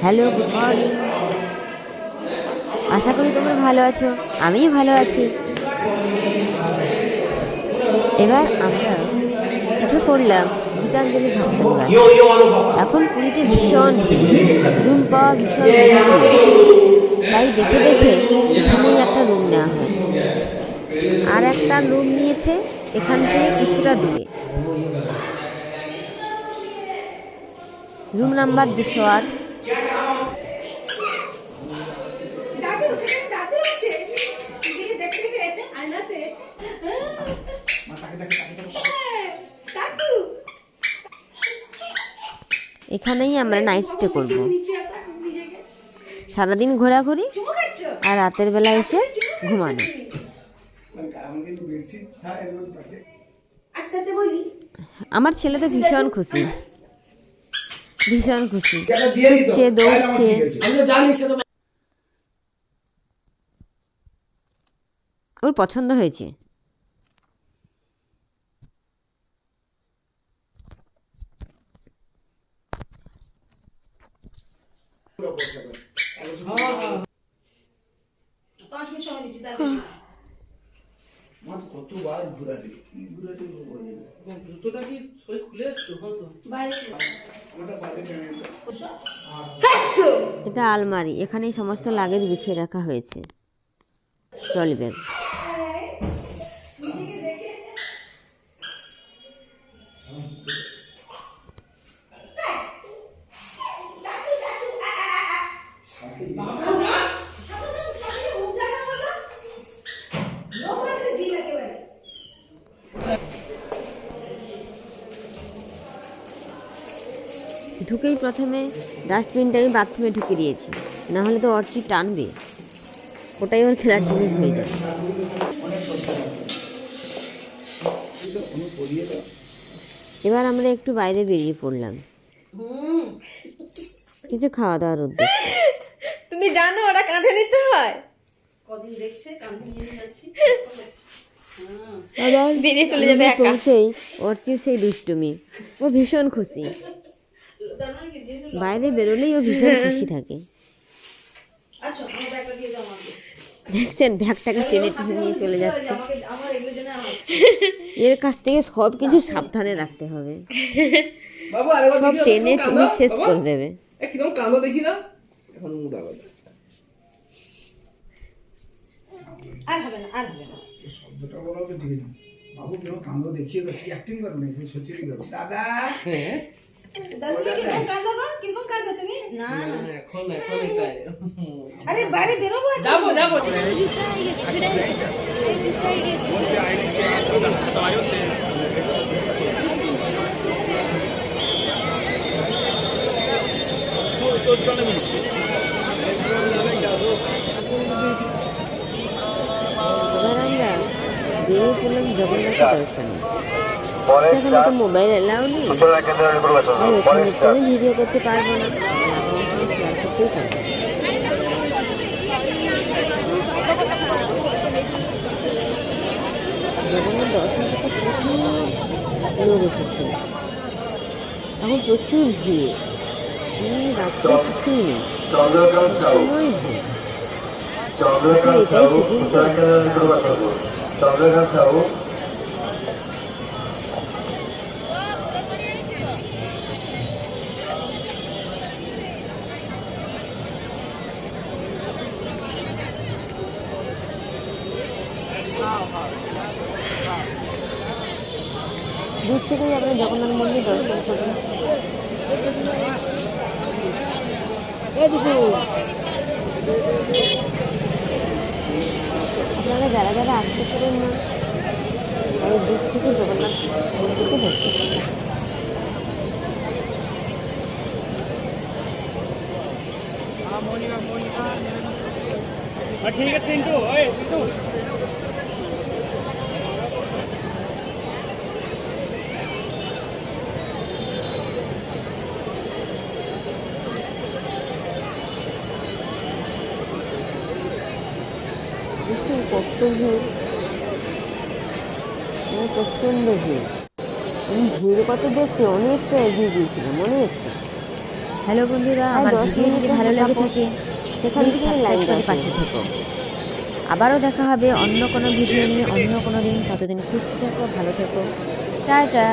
Hello, good morning. আশা করি তোমরা ভালো আছো, আমিও ভালো আছি। এবার আমরা উঠে পড়লাম গীতাঞ্জলি ভাসান। এখন পুরীতে ভীষণ রুম পাওয়া ভীষণ মুশকিল, তাই দেখে দেখে এখানেই একটা রুম নেওয়া হয়েছে। আর একটা রুম নিয়েছে এখান থেকে কিছুটা দূরে, রুম নাম্বার 208। এখানেই আমরা নাইট স্টে করব। সারাদিন ঘোরাঘুরি আর রাতের বেলা এসে ঘুমানো। আমার ছেলে তো ভীষণ খুশি, ভীষণ খুশি, সে দৌড়ছে। ওর পছন্দ হয়েছে। এটা আলমারি, এখানেই সমস্ত লাগেজ গুছিয়ে রাখা হয়েছে। Trolley bag. ঢুকেই প্রথমে ডাস্টবিনটাকে বাথরুমে ঢুকে দিয়েছি, না হলে তো অর্চি টানবে, ওটাই ওর খেলার জিনিস হয়ে যাবে। এবার আমরা একটু বাইরে বেরিয়ে পড়লাম কিছু খাওয়া দাওয়ার উদ্দেশ্যে। তুমি জানো ওরা কাঁধে নিতে হয়, কদিন দেখছে কাঁধে নিয়ে যাচ্ছি। আবার বেরিয়ে চলে যাবে একা। পৌঁছেই অর্চির সেই দুষ্টুমি, ও ভীষণ খুশি। বাইরে বেরোলেই ও ভীষণ খুশি থাকে। আচ্ছা আমার ব্যাগটা দিয়ে দাও আমাকে। দেখছেন ব্যাগটাকে টেনে টেনে নিয়ে চলে যাচ্ছে। আমার এগুলো জন্য এর কাছ থেকে সব কিছু সাবধানে রাখতে হবে, বাবু আরেকবার সব দেখি টেনে টুনে শেষ করে দেবে। কিরকম কাঁদো দেখি না, এখন মুড আলাদা। আর হবে না, আর হবে না। শব্দটা বলা তো ঠিক না। বাবু কেউ কান্দ দেখিয়ে বেশি অ্যাক্টিং করো না, সত্যি করো। দাদা হ্যাঁ দাদু কিরকম কাঁদো গো, কিরকম কাঁদো তুমি? না এখন এটাই। আরে বাইরে বেরোবো, যাবো এবার আমরা বেরিয়ে পড়লাম জগন্নাথ দর্শনে। সেখানে তো মোবাইল এলাও নেই, তাই ভিডিও করতে পারবো না, শেয়ার করতেই পারবো। জগন্নাথ দর্শন করতে প্রচুর লোক এসেছে, এখন প্রচুর ভিড়, রাত্রে কিছুই নেই, সময় ভিড়। এটাই শুটিং দূর থেকেই আমরা জগন্নাথ মন্দির দর্শন করি। আপনারা যারা যারা আসতে পারেন না, তারা দূর থেকে জগন্নাথ মন্দিরকে দেখতে পারেন। ঠিক আছে সিন্টু, ওই সিন্টু কত ভিড়, প্রচন্ড ভিড়। আমি ভিড় কত দেখতে অনেকটা এগিয়ে গিয়েছিলাম, অনেকটা। হ্যালো বন্ধুরা, আমার ভিডিও যদি ভালো লেগে থাকে সেখানে সাবস্ক্রাইব করে পাশে থেকো। আবারও দেখা হবে অন্য কোনো ভিডিও নিয়ে অন্য কোনো দিন। ততদিন সুস্থ থেকো, ভালো থেকো, টাটা।